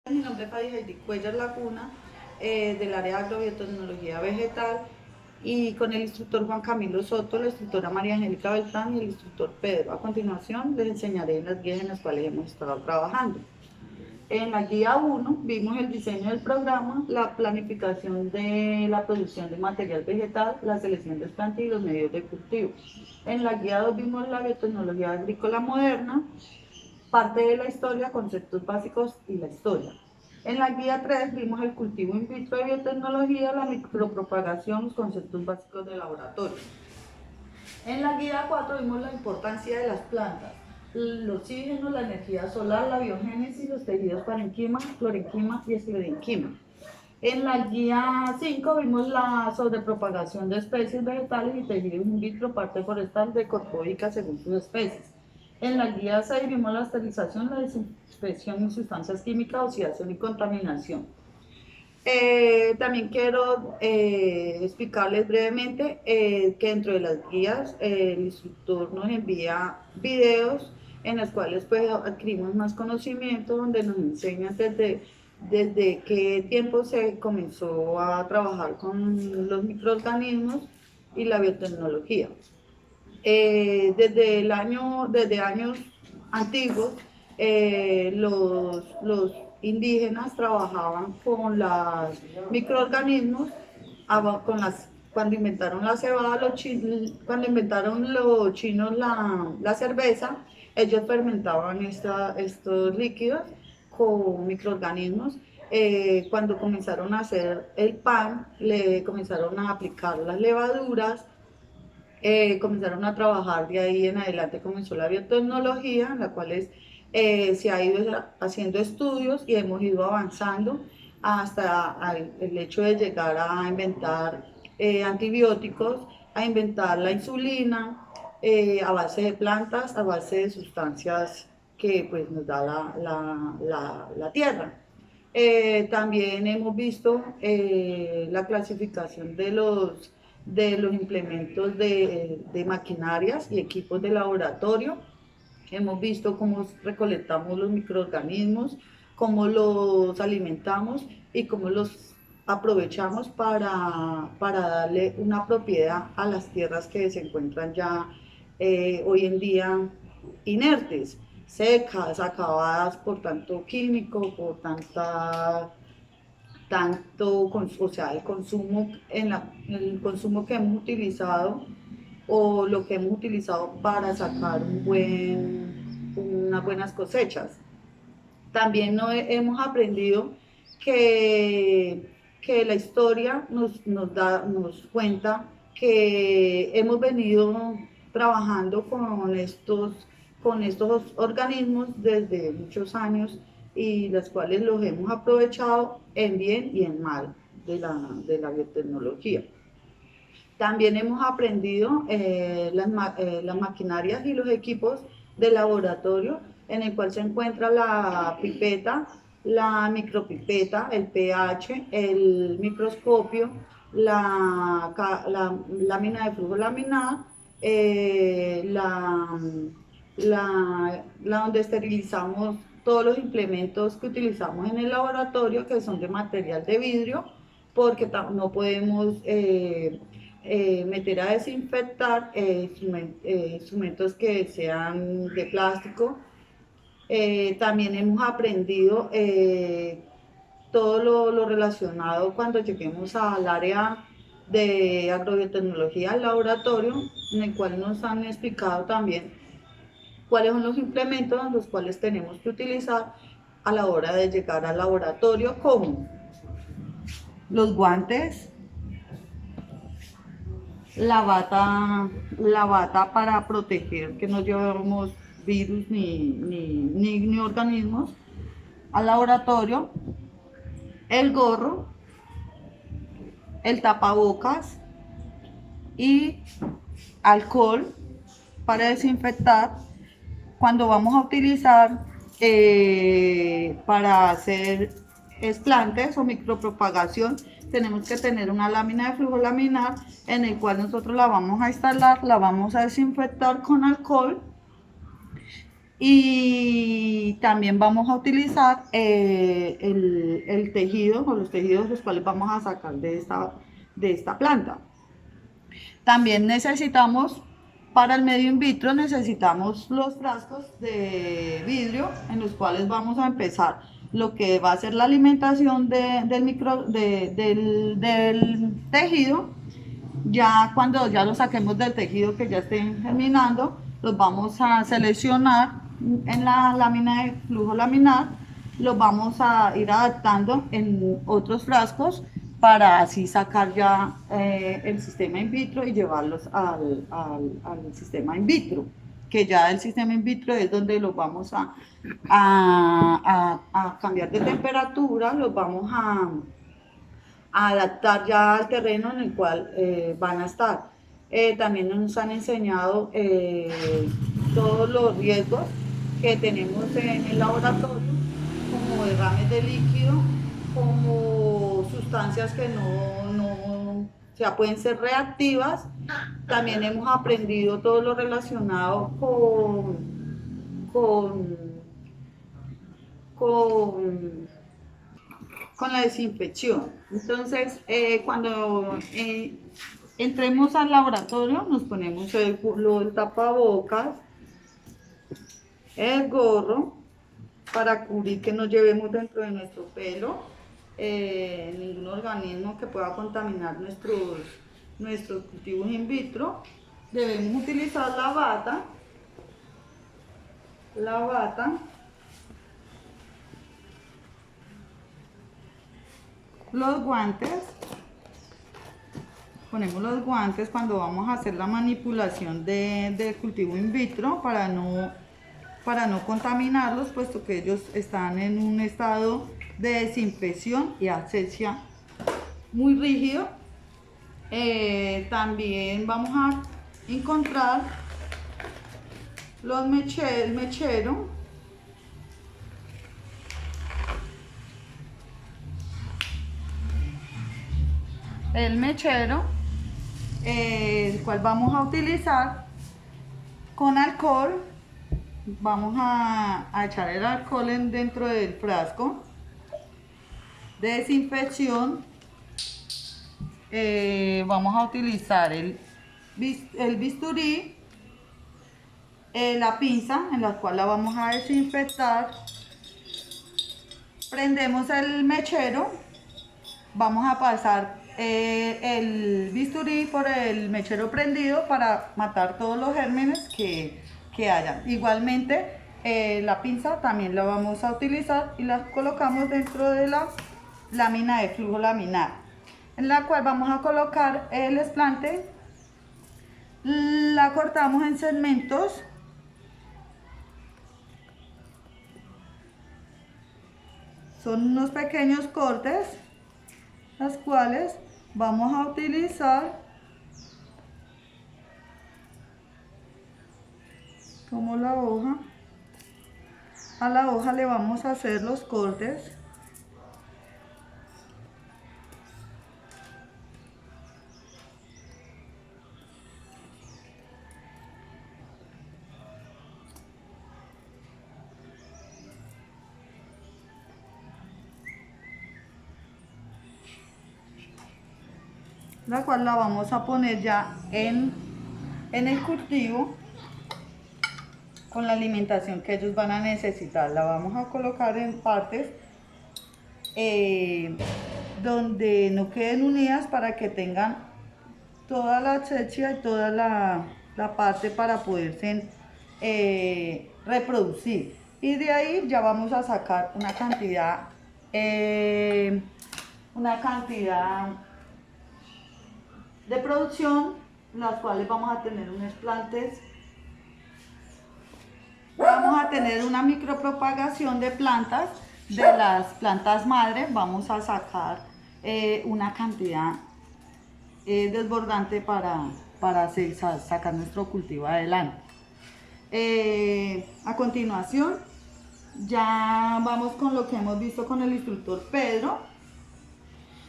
Mi nombre es Fabi Heidi Cuellar Laguna, del área de agrobiotecnología vegetal, y con el instructor Juan Camilo Soto, la instructora María Angélica Beltrán y el instructor Pedro. A continuación les enseñaré las guías en las cuales hemos estado trabajando. En la guía 1 vimos el diseño del programa, la planificación de la producción de material vegetal, la selección de plantas y los medios de cultivo. En la guía 2 vimos la biotecnología agrícola moderna, parte de la historia, conceptos básicos y la historia. En la guía 3 vimos el cultivo in vitro de biotecnología, la micropropagación, los conceptos básicos de laboratorio. En la guía 4 vimos la importancia de las plantas, el oxígeno, la energía solar, la biogénesis, los tejidos parenquima, florenquima y esclerenquima. En la guía 5 vimos la sobrepropagación de especies vegetales y tejidos in vitro, parte forestal de corpóica según sus especies. En la guía 6 vimos la esterilización, la desinfección de sustancias químicas, oxidación y contaminación. También quiero explicarles brevemente que dentro de las guías el instructor nos envía videos en los cuales pues adquirimos más conocimiento, donde nos enseñan desde qué tiempo se comenzó a trabajar con los microorganismos y la biotecnología. Desde años antiguos, los indígenas trabajaban con los microorganismos, cuando inventaron la cebada, cuando inventaron los chinos la cerveza, ellos fermentaban estos líquidos con microorganismos. Cuando comenzaron a hacer el pan, le comenzaron a aplicar las levaduras, comenzaron a trabajar. De ahí en adelante comenzó la biotecnología, en la cual se ha ido haciendo estudios y hemos ido avanzando hasta el hecho de llegar a inventar antibióticos, a inventar la insulina, a base de plantas, a base de sustancias que pues, nos da la tierra. También hemos visto la clasificación de los implementos de maquinarias y equipos de laboratorio. Hemos visto cómo recolectamos los microorganismos, cómo los alimentamos y cómo los aprovechamos para darle una propiedad a las tierras que se encuentran ya hoy en día inertes, secas, acabadas por tanto químico, por o sea, el consumo que hemos utilizado o lo que hemos utilizado para sacar unas buenas cosechas. También hemos aprendido que la historia nos cuenta que hemos venido trabajando con estos organismos desde muchos años, y las cuales los hemos aprovechado en bien y en mal de la biotecnología. También hemos aprendido las maquinarias y los equipos de laboratorio, en el cual se encuentra la pipeta, la micropipeta, el pH, el microscopio, la lámina de flujo laminar, donde esterilizamos todos los implementos que utilizamos en el laboratorio, que son de material de vidrio, porque no podemos meter a desinfectar instrumentos que sean de plástico. También hemos aprendido todo lo relacionado cuando lleguemos al área de agrobiotecnología, al laboratorio, en el cual nos han explicado también cuáles son los implementos en los cuales tenemos que utilizar a la hora de llegar al laboratorio, como los guantes, la bata para proteger que no llevemos virus ni organismos al laboratorio, el gorro, el tapabocas y alcohol para desinfectar. Cuando vamos a utilizar para hacer explantes o micropropagación, tenemos que tener una lámina de flujo laminar, en el cual nosotros la vamos a instalar, la vamos a desinfectar con alcohol Y también vamos a utilizar el tejido o los tejidos los cuales vamos a sacar de esta planta. También necesitamos, para el medio in vitro, necesitamos los frascos de vidrio en los cuales vamos a empezar lo que va a ser la alimentación del tejido. Ya cuando ya lo saquemos del tejido que ya estén germinando, los vamos a seleccionar en la lámina de flujo laminar, los vamos a ir adaptando en otros frascos para así sacar ya el sistema in vitro y llevarlos al sistema in vitro, que ya el sistema in vitro es donde los vamos a cambiar de temperatura, los vamos a adaptar ya al terreno en el cual van a estar. También nos han enseñado todos los riesgos que tenemos en el laboratorio, como derrames de líquido, como sustancias que o sea, pueden ser reactivas. También hemos aprendido todo lo relacionado con, con con la desinfección. Entonces, cuando entremos al laboratorio, nos ponemos el tapabocas, el gorro, para cubrir que no llevemos dentro de nuestro pelo ningún organismo que pueda contaminar nuestros cultivos in vitro. Debemos utilizar la bata, los guantes. Ponemos los guantes cuando vamos a hacer la manipulación del cultivo in vitro para no contaminarlos, puesto que ellos están en un estado de desinfección y asepsia muy rígido. También vamos a encontrar el mechero. El mechero, el cual vamos a utilizar con alcohol. Vamos a echar el alcohol dentro del frasco de desinfección. Vamos a utilizar el bisturí, la pinza en la cual la vamos a desinfectar. Prendemos el mechero, vamos a pasar el bisturí por el mechero prendido para matar todos los gérmenes que hayan. Igualmente la pinza también la vamos a utilizar y la colocamos dentro de la lámina de flujo laminar, en la cual vamos a colocar el esplante. La cortamos en segmentos. Son unos pequeños cortes, las cuales vamos a utilizar como la hoja. A la hoja le vamos a hacer los cortes. La cual la vamos a poner ya en el cultivo con la alimentación que ellos van a necesitar. La vamos a colocar en partes donde no queden unidas, para que tengan toda la asepsia y toda la parte para poderse reproducir. Y de ahí ya vamos a sacar una cantidad de producción, las cuales vamos a tener unos plantes. Vamos a tener una micropropagación de plantas, de las plantas madre. Vamos a sacar una cantidad desbordante para sacar nuestro cultivo adelante. A continuación, ya vamos con lo que hemos visto con el instructor Pedro,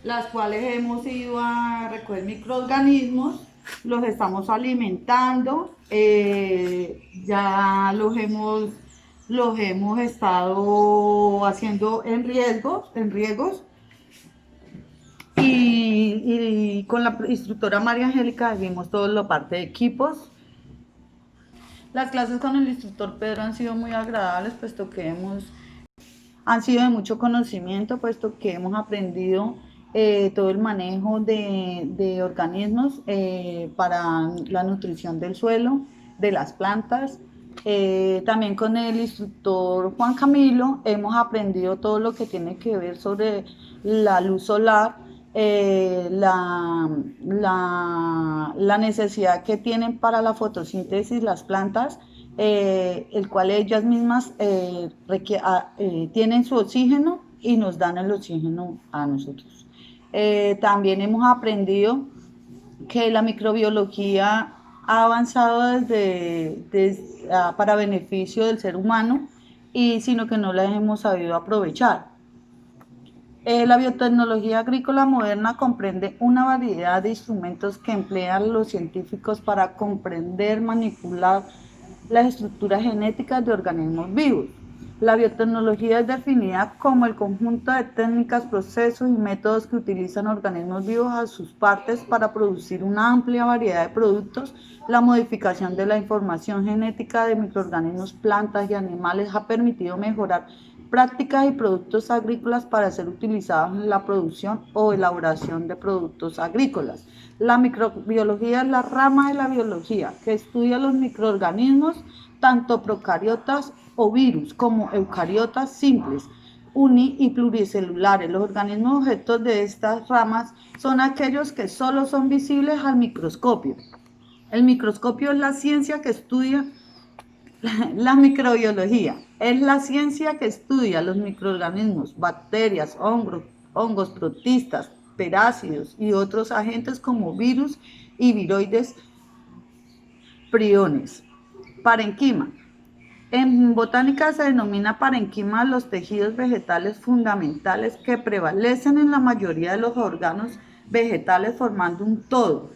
las cuales hemos ido a recoger microorganismos, los estamos alimentando, ya los hemos los hemos estado haciendo en riegos y con la instructora María Angélica vimos todo la parte de equipos. Las clases con el instructor Pedro han sido muy agradables, puesto que han sido de mucho conocimiento, puesto que hemos aprendido todo el manejo de organismos para la nutrición del suelo, de las plantas. También con el instructor Juan Camilo hemos aprendido todo lo que tiene que ver sobre la luz solar, la necesidad que tienen para la fotosíntesis las plantas, el cual ellas mismas tienen su oxígeno y nos dan el oxígeno a nosotros. También hemos aprendido que la microbiología ha avanzado para beneficio del ser humano, sino que no la hemos sabido aprovechar. La biotecnología agrícola moderna comprende una variedad de instrumentos que emplean los científicos para comprender, manipular las estructuras genéticas de organismos vivos. La biotecnología es definida como el conjunto de técnicas, procesos y métodos que utilizan organismos vivos a sus partes para producir una amplia variedad de productos. La modificación de la información genética de microorganismos, plantas y animales ha permitido mejorar prácticas y productos agrícolas para ser utilizados en la producción o elaboración de productos agrícolas. La microbiología es la rama de la biología que estudia los microorganismos, tanto procariotas o virus como eucariotas simples, uni y pluricelulares. Los organismos objetos de estas ramas son aquellos que solo son visibles al microscopio. El microscopio es la ciencia que estudia la microbiología. Es la ciencia que estudia los microorganismos, bacterias, hongos, protistas, perácidos y otros agentes como virus y viroides priones. Parenquima. En botánica se denomina parenquima a los tejidos vegetales fundamentales que prevalecen en la mayoría de los órganos vegetales formando un todo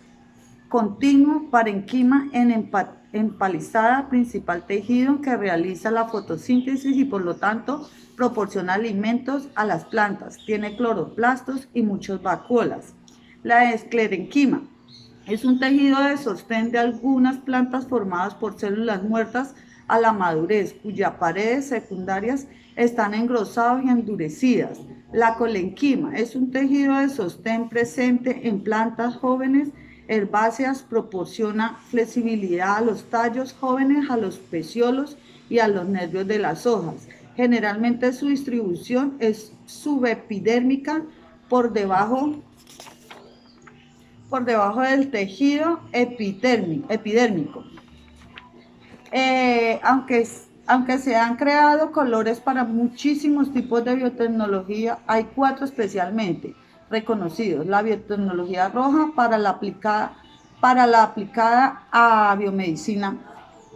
continuo. Parenquima en empalizada, principal tejido que realiza la fotosíntesis y por lo tanto proporciona alimentos a las plantas. Tiene cloroplastos y muchas vacuolas. La esclerenquima es un tejido de sostén de algunas plantas formadas por células muertas a la madurez, cuyas paredes secundarias están engrosadas y endurecidas. La colenquima es un tejido de sostén presente en plantas jóvenes herbáceas, proporciona flexibilidad a los tallos jóvenes, a los peciolos y a los nervios de las hojas. Generalmente su distribución es subepidérmica por debajo del tejido epidérmico. Aunque se han creado colores para muchísimos tipos de biotecnología, hay 4 especialmente reconocidos. La biotecnología roja para la aplicada a biomedicina,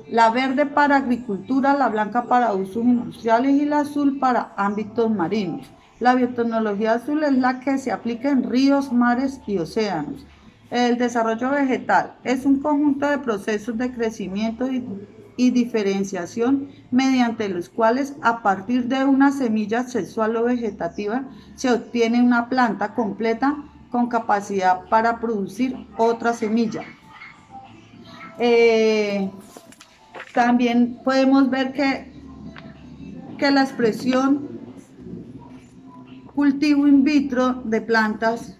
la verde para agricultura, la blanca para usos industriales y la azul para ámbitos marinos. La biotecnología azul es la que se aplica en ríos, mares y océanos. El desarrollo vegetal es un conjunto de procesos de crecimiento y diferenciación mediante los cuales a partir de una semilla sexual o vegetativa se obtiene una planta completa con capacidad para producir otra semilla. También podemos ver que la expresión cultivo in vitro de plantas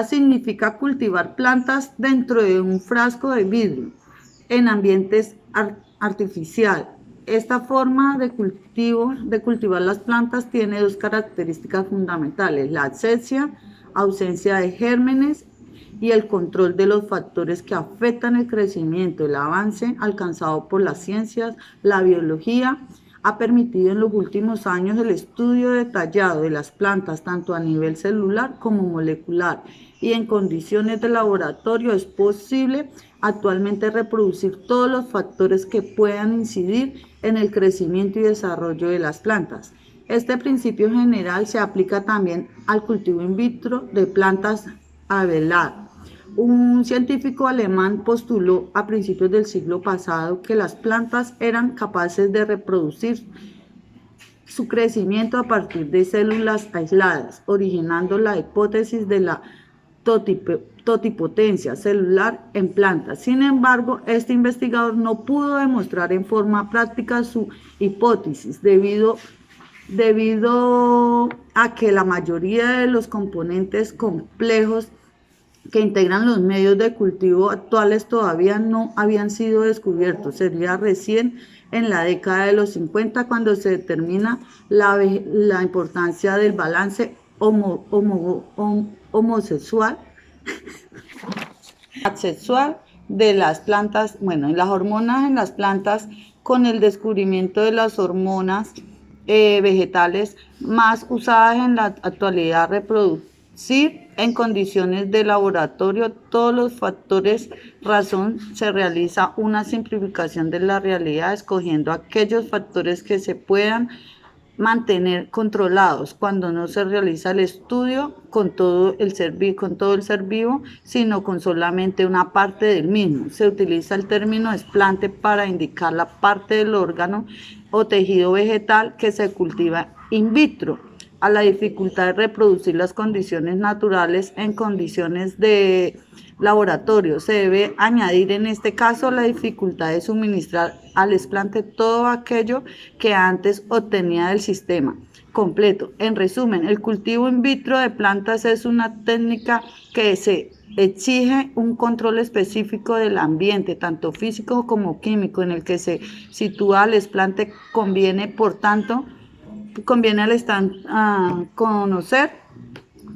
significa cultivar plantas dentro de un frasco de vidrio en ambientes artificial. Esta forma de cultivar las plantas tiene 2 características fundamentales: la asepsia, ausencia de gérmenes, y el control de los factores que afectan el crecimiento. El avance alcanzado por las ciencias, la biología, ha permitido en los últimos años el estudio detallado de las plantas tanto a nivel celular como molecular, y en condiciones de laboratorio es posible actualmente reproducir todos los factores que puedan incidir en el crecimiento y desarrollo de las plantas. Este principio general se aplica también al cultivo in vitro de plantas a velar. Un científico alemán postuló a principios del siglo pasado que las plantas eran capaces de reproducir su crecimiento a partir de células aisladas, originando la hipótesis de la totipotencia celular en plantas. Sin embargo, este investigador no pudo demostrar en forma práctica su hipótesis debido a que la mayoría de los componentes complejos que integran los medios de cultivo actuales todavía no habían sido descubiertos. Sería recién en la década de los 50 cuando se determina la importancia del balance homosexual asexual de las plantas, bueno, las hormonas en las plantas, con el descubrimiento de las hormonas vegetales más usadas en la actualidad, reproducir en condiciones de laboratorio todos los factores razón. Se realiza una simplificación de la realidad escogiendo aquellos factores que se puedan mantener controlados cuando no se realiza el estudio con todo el ser vivo, sino con solamente una parte del mismo. Se utiliza el término desplante para indicar la parte del órgano o tejido vegetal que se cultiva in vitro. A la dificultad de reproducir las condiciones naturales en condiciones de laboratorio se debe añadir en este caso la dificultad de suministrar al desplante todo aquello que antes obtenía del sistema completo. En resumen, el cultivo in vitro de plantas es una técnica que se exige un control específico del ambiente, tanto físico como químico, en el que se sitúa el desplante. Conviene conocer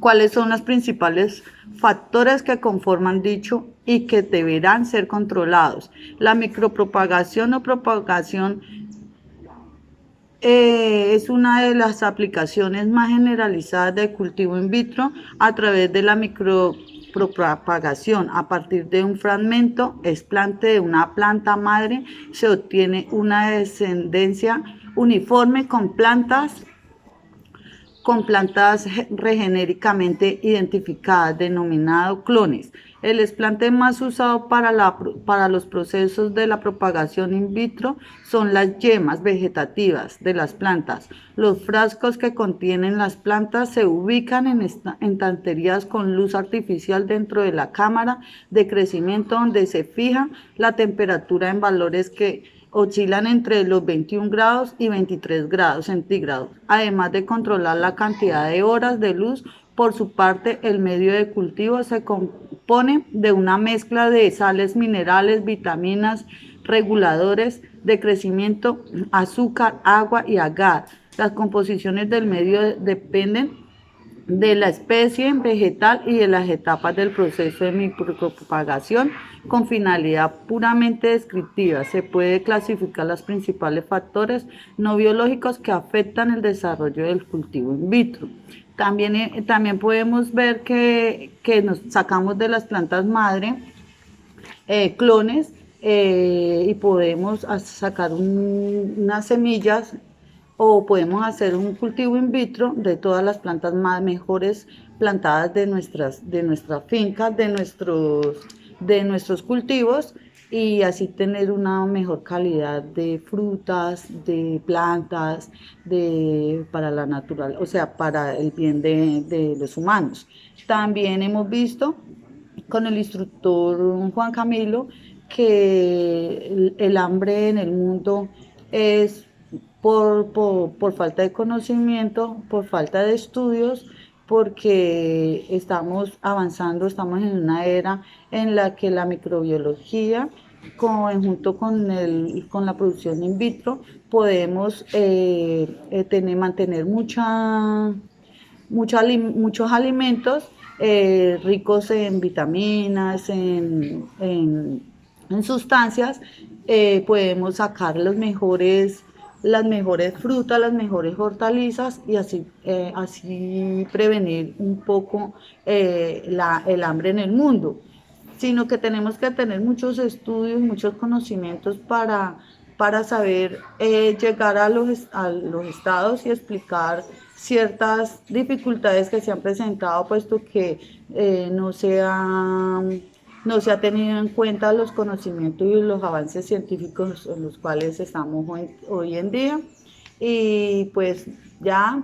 cuáles son los principales factores que conforman dicho y que deberán ser controlados. La micropropagación o propagación es una de las aplicaciones más generalizadas del cultivo in vitro. A través de la micropropagación, a partir de un fragmento explante de una planta madre, se obtiene una descendencia uniforme con plantas regenéricamente identificadas, denominados clones. El desplante más usado para los procesos de la propagación in vitro son las yemas vegetativas de las plantas. Los frascos que contienen las plantas se ubican en estanterías con luz artificial dentro de la cámara de crecimiento, donde se fija la temperatura en valores que oscilan entre los 21 grados y 23 grados centígrados, además de controlar la cantidad de horas de luz. Por su parte, el medio de cultivo se compone de una mezcla de sales minerales, vitaminas, reguladores de crecimiento, azúcar, agua y agar. Las composiciones del medio dependen de la especie vegetal y de las etapas del proceso de micropropagación. Con finalidad puramente descriptiva, se puede clasificar los principales factores no biológicos que afectan el desarrollo del cultivo in vitro. También podemos ver que nos sacamos de las plantas madre clones y podemos sacar unas semillas, o podemos hacer un cultivo in vitro de todas las plantas más mejores plantadas de nuestras fincas, de nuestros cultivos, y así tener una mejor calidad de frutas, de plantas, para la natural, o sea, para el bien de los humanos. También hemos visto con el instructor Juan Camilo que el hambre en el mundo es por falta de conocimiento, por falta de estudios, porque estamos avanzando, estamos en una era en la que la microbiología, junto con la producción in vitro, podemos mantener muchos alimentos ricos en vitaminas, en sustancias. Podemos sacar las mejores frutas, las mejores hortalizas, y así prevenir un poco el hambre en el mundo. Sino que tenemos que tener muchos estudios, muchos conocimientos para saber llegar a los estados y explicar ciertas dificultades que se han presentado, puesto que no se ha tenido en cuenta los conocimientos y los avances científicos en los cuales estamos hoy en día. Y pues ya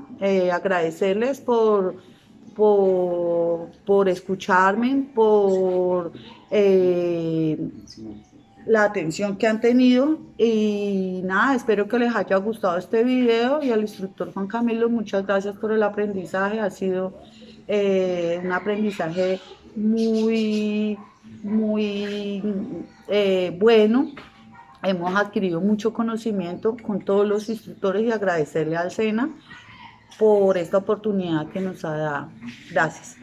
agradecerles por escucharme, por la atención que han tenido y nada, espero que les haya gustado este video y al instructor Juan Camilo, muchas gracias por el aprendizaje, ha sido un aprendizaje muy bueno. Hemos adquirido mucho conocimiento con todos los instructores y agradecerle al SENA por esta oportunidad que nos ha dado. Gracias.